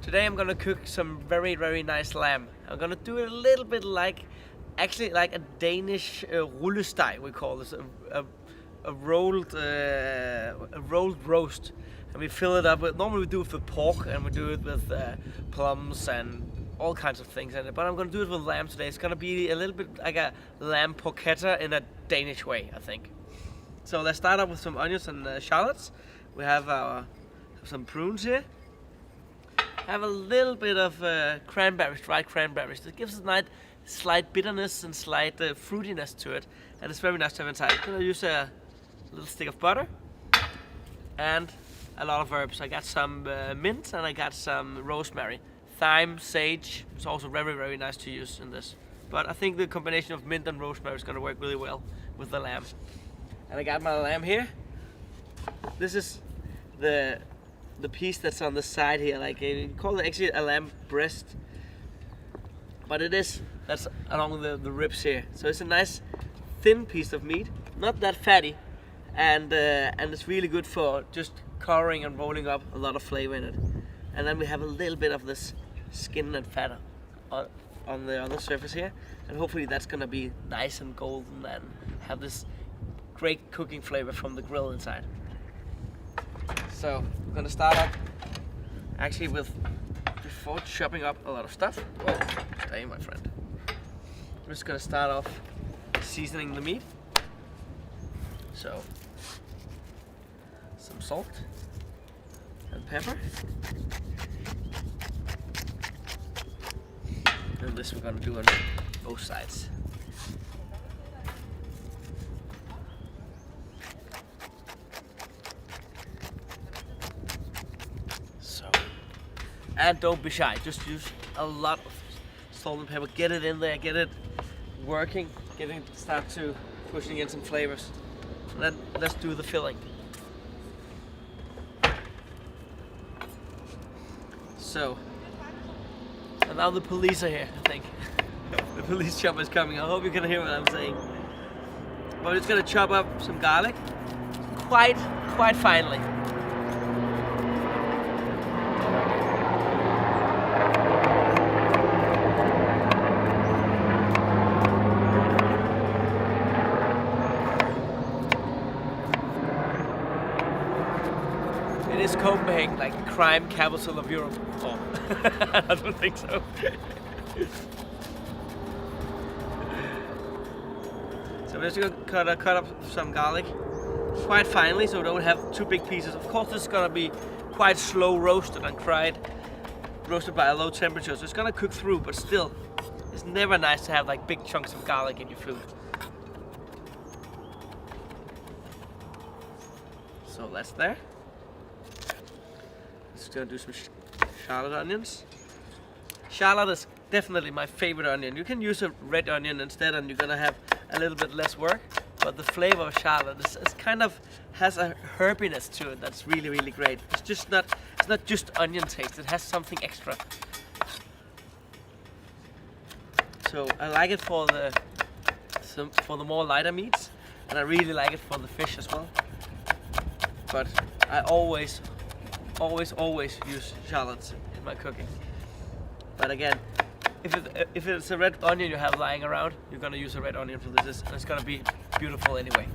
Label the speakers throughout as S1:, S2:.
S1: Today I'm gonna cook some very nice lamb. I'm gonna do it a little bit like, actually like a Danish rullesteg we call this, a rolled roast, and we fill it up with. Normally we do it with pork, and we do it with plums and all kinds of things in it. But I'm gonna do it with lamb today. It's gonna be a little bit like a lamb porchetta in a Danish way, I think. So let's start off with some onions and shallots. We have some prunes here. Have a little bit of cranberries, dried cranberries. That gives it a nice slight bitterness and slight fruitiness to it, and it's very nice to have inside. I'm gonna use a little stick of butter and a lot of herbs. I got some mint and I got some rosemary, thyme, sage. It's also very nice to use in this. But I think the combination of mint and rosemary is gonna work really well with the lamb. And I got my lamb here. This is the piece that's on the side here, like you call it actually a lamb breast, but that's along the ribs here. So it's a nice thin piece of meat, not that fatty, and it's really good for just covering and rolling up a lot of flavor in it. And then we have a little bit of this skin and fat on the other surface here, and hopefully that's gonna be nice and golden and have this great cooking flavor from the grill inside. So we're gonna start up actually before chopping up a lot of stuff. Oh, stay, my friend. I'm just gonna start off seasoning the meat. So some salt and pepper. And this we're gonna do on both sides. And don't be shy, just use a lot of salt and pepper. Get it in there, get it working, start to pushing in some flavors. And then let's do the filling. So, and now the police are here, I think. The police chopper is coming. I hope you can hear what I'm saying. But we're just gonna chop up some garlic, quite finely. It is Copenhagen, like crime capital of Europe. Oh, I don't think so. So we're just gonna cut up some garlic quite finely, so we don't have too big pieces. Of course, this is gonna be quite slow roasted and roasted by a low temperature, so it's gonna cook through. But still, it's never nice to have like big chunks of garlic in your food. So that's there. Just gonna do some shallot onions. Shallot is definitely my favorite onion. You can use a red onion instead, and you're gonna have a little bit less work. But the flavor of shallot is kind of has a herbiness to it that's really great. It's not just onion taste. It has something extra. So I like it for the more lighter meats, and I really like it for the fish as well. But I always use shallots in my cooking. But again, if it's a red onion you have lying around, you're gonna use a red onion for this. It's gonna be beautiful anyway.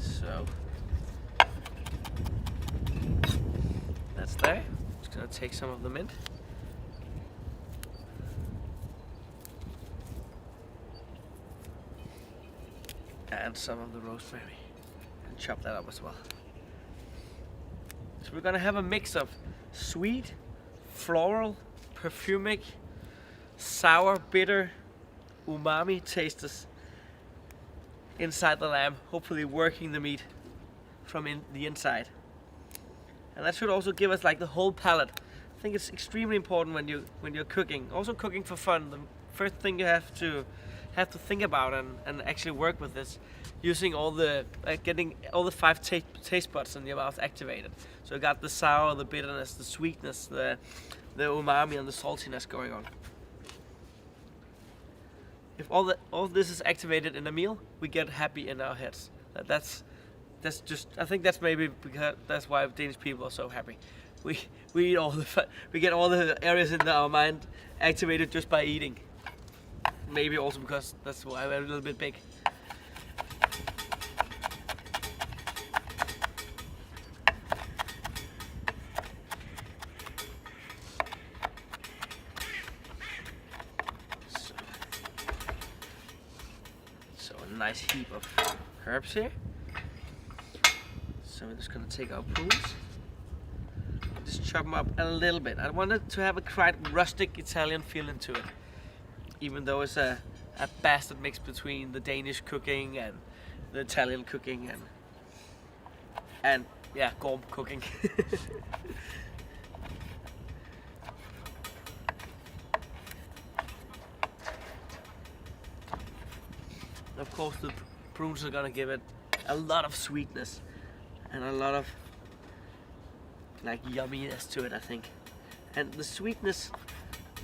S1: So that's there. Just gonna take some of the mint. And some of the rosemary, and chop that up as well. So we're gonna have a mix of sweet, floral, perfumic, sour, bitter, umami tastes inside the lamb, hopefully working the meat from the inside. And that should also give us like the whole palate. I think it's extremely important when you're cooking, also cooking for fun. The first thing you have to think about and actually work with this, using all the getting all the 5 taste buds in your mouth activated. So you got the sour, the bitterness, the sweetness, the umami and the saltiness going on. if all this is activated in a meal, we get happy in our heads. That's just, I think that's maybe because that's why Danish people are so happy. We eat we get all the areas in our mind activated just by eating. Maybe also because that's why we're a little bit big. So a nice heap of herbs here. So we're just gonna take our prunes, just chop them up a little bit. I wanted to have a quite rustic Italian feeling to it, even though it's a bastard mix between the Danish cooking and the Italian cooking and yeah, Gorm cooking. Of course, the prunes are gonna give it a lot of sweetness and a lot of like yumminess to it, I think. And the sweetness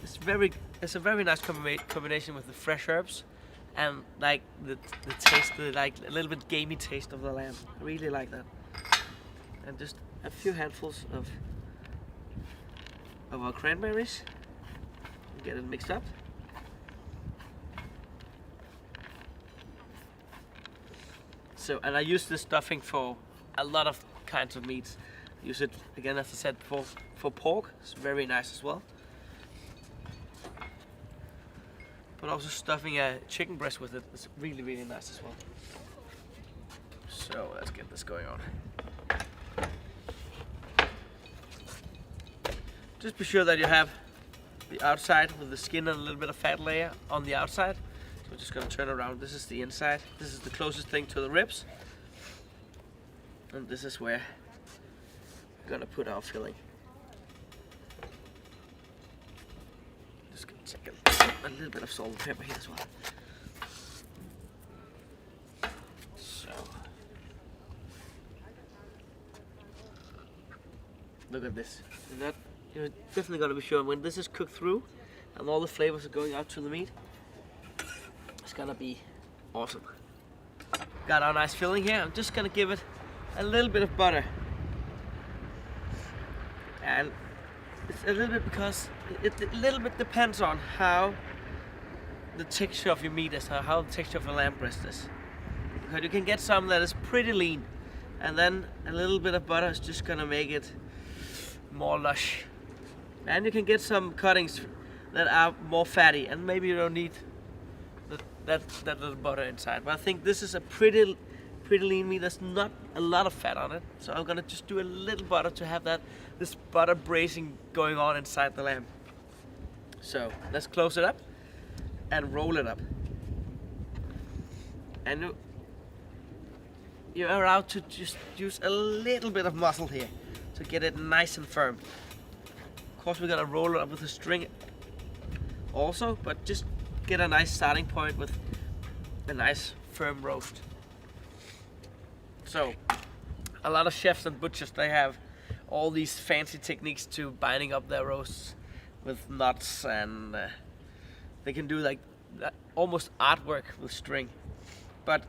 S1: is it's a very nice combination with the fresh herbs and like the taste, like a little bit gamey taste of the lamb. I really like that. And just a few handfuls of our cranberries. Get it mixed up. So, and I use this stuffing for a lot of kinds of meats. I use it again, as I said, for pork. It's very nice as well. But also stuffing a chicken breast with it is really, really nice as well. So let's get this going on. Just be sure that you have the outside with the skin and a little bit of fat layer on the outside. So we're just gonna turn around. This is the inside. This is the closest thing to the ribs. And this is where we're gonna put our filling. Just gonna take a little bit of salt and pepper here as well. So look at this. You're definitely gonna be sure when this is cooked through and all the flavors are going out to the meat, it's gonna be awesome. Got our nice filling here. I'm just gonna give it a little bit of butter. And it's a little bit because it a little bit depends on how the texture of your meat is, how the texture of the lamb breast is. Because you can get some that is pretty lean, and then a little bit of butter is just gonna make it more lush. And you can get some cuttings that are more fatty, and maybe you don't need that little butter inside. But I think this is a pretty lean meat. There's not a lot of fat on it, so I'm gonna just do a little butter to have this butter braising going on inside the lamb. So let's close it up and roll it up. And you're allowed to just use a little bit of muscle here to get it nice and firm. Of course, we're gonna roll it up with a string also, but just get a nice starting point with a nice firm roast. So a lot of chefs and butchers, they have all these fancy techniques to binding up their roasts with knots, and they can do like almost artwork with string. But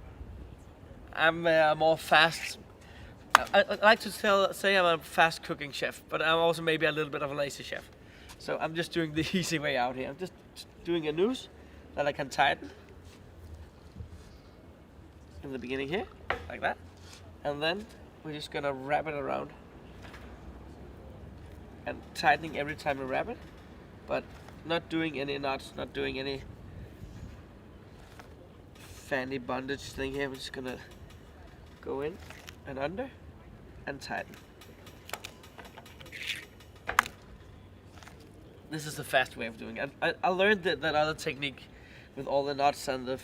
S1: I'm more fast. I like to say I'm a fast cooking chef, but I'm also maybe a little bit of a lazy chef. So I'm just doing the easy way out here. I'm just doing a noose that I can tighten in the beginning here, like that. And then we're just gonna wrap it around and tightening every time we wrap it, but not doing any knots, not doing any fancy bondage thing here. We're just gonna go in and under and tighten. This is the fast way of doing it. I learned that other technique with all the knots and the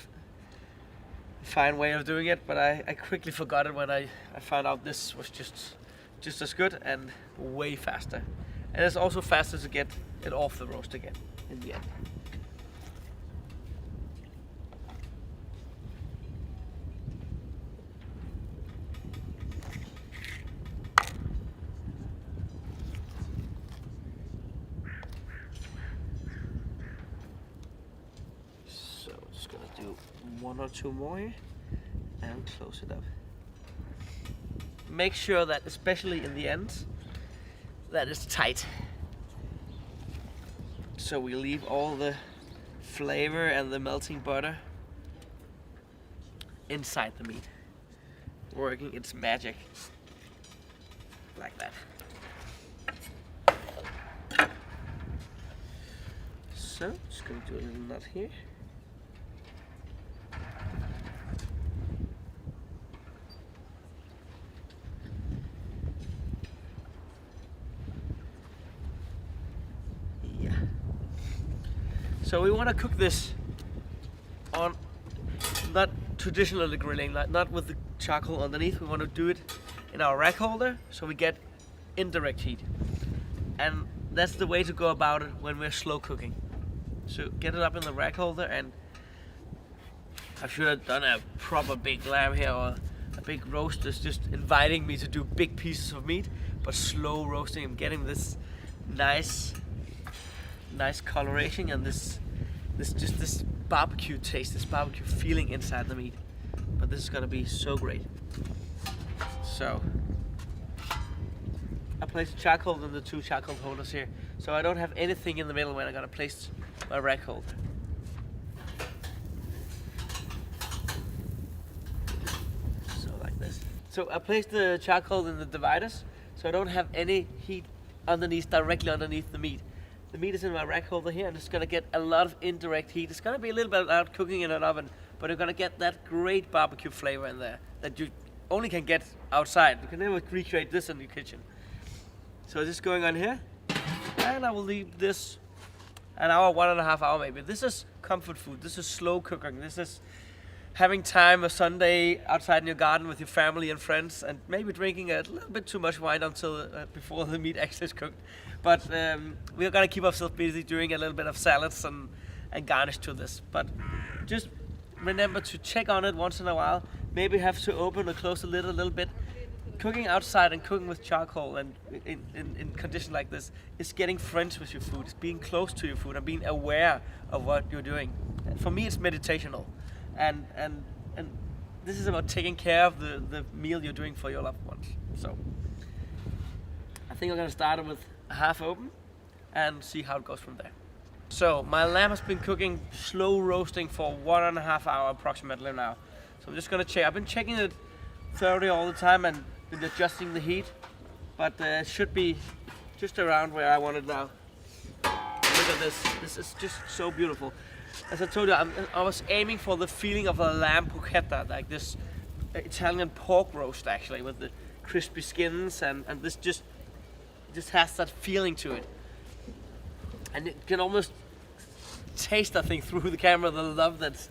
S1: fine way of doing it, but I quickly forgot it when I found out this was just as good and way faster. And it's also faster to get it off the roast again in the end. one or two more here and close it up. Make sure that, especially in the end, that it's tight. So we leave all the flavor and the melting butter inside the meat, working its magic like that. So, just gonna do a little nut here. Yeah. So we want to cook this on not traditionally grilling, not with the charcoal underneath. We want to do it in our rack holder, so we get indirect heat. And that's the way to go about it when we're slow cooking. So get it up in the rack holder, and I should have done a proper big lamb here, or a big roast is just inviting me to do big pieces of meat, but slow roasting. I'm getting this nice coloration and this barbecue taste, this barbecue feeling inside the meat. But this is gonna be so great. So I placed charcoal in the two charcoal holders here, so I don't have anything in the middle when I'm gonna place my rack holder. So like this. So I placed the charcoal in the dividers, so I don't have any heat directly underneath the meat. The meat is in my rack holder here, and it's gonna get a lot of indirect heat. It's gonna be a little bit out cooking in an oven, but you're gonna get that great barbecue flavor in there that you only can get outside. You can never recreate this in your kitchen. So this is going on here, and I will leave this an hour, 1.5 hours maybe. This is comfort food. This is slow cooking. This is having time a Sunday outside in your garden with your family and friends, and maybe drinking a little bit too much wine until before the meat actually is cooked. But we're gonna keep ourselves busy doing a little bit of salads and garnish to this. But just remember to check on it once in a while. Maybe have to open or close the lid a little bit. Cooking outside and cooking with charcoal and in conditions like this is getting friends with your food. It's being close to your food and being aware of what you're doing. For me, it's meditational, and this is about taking care of the meal you're doing for your loved ones. So I think I'm gonna start it with a half open and see how it goes from there. So my lamb has been cooking slow roasting for 1.5 hours approximately now. So I'm just gonna check. I've been checking it thoroughly all the time and been adjusting the heat, but it should be just around where I want it now. Look at this. This is just so beautiful. As I told you, I was aiming for the feeling of a lamb porchetta, like this Italian pork roast actually, with the crispy skins, and this just has that feeling to it. And it can almost taste, I think, through the camera, the love that's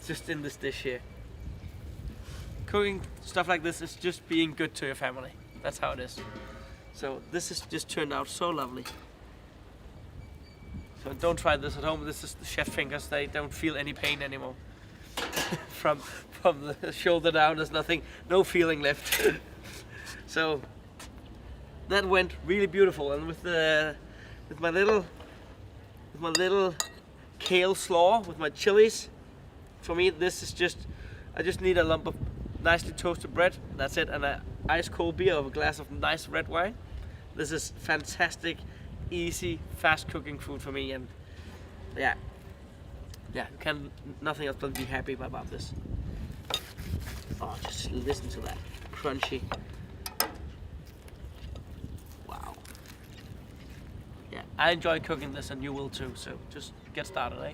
S1: just in this dish here. Cooking stuff like this is just being good to your family. That's how it is. So this has just turned out so lovely. So don't try this at home. This is the chef fingers. They don't feel any pain anymore. from the shoulder down, there's no feeling left. So that went really beautiful. And with my little kale slaw, with my chilies, for me this is just, I just need a lump of nicely toasted bread, that's it, and an ice cold beer of a glass of nice red wine. This is fantastic, easy, fast cooking food for me, and yeah, can nothing else but be happy about this. Oh, just listen to that, crunchy. Wow. Yeah, I enjoy cooking this, and you will too, so just get started, eh?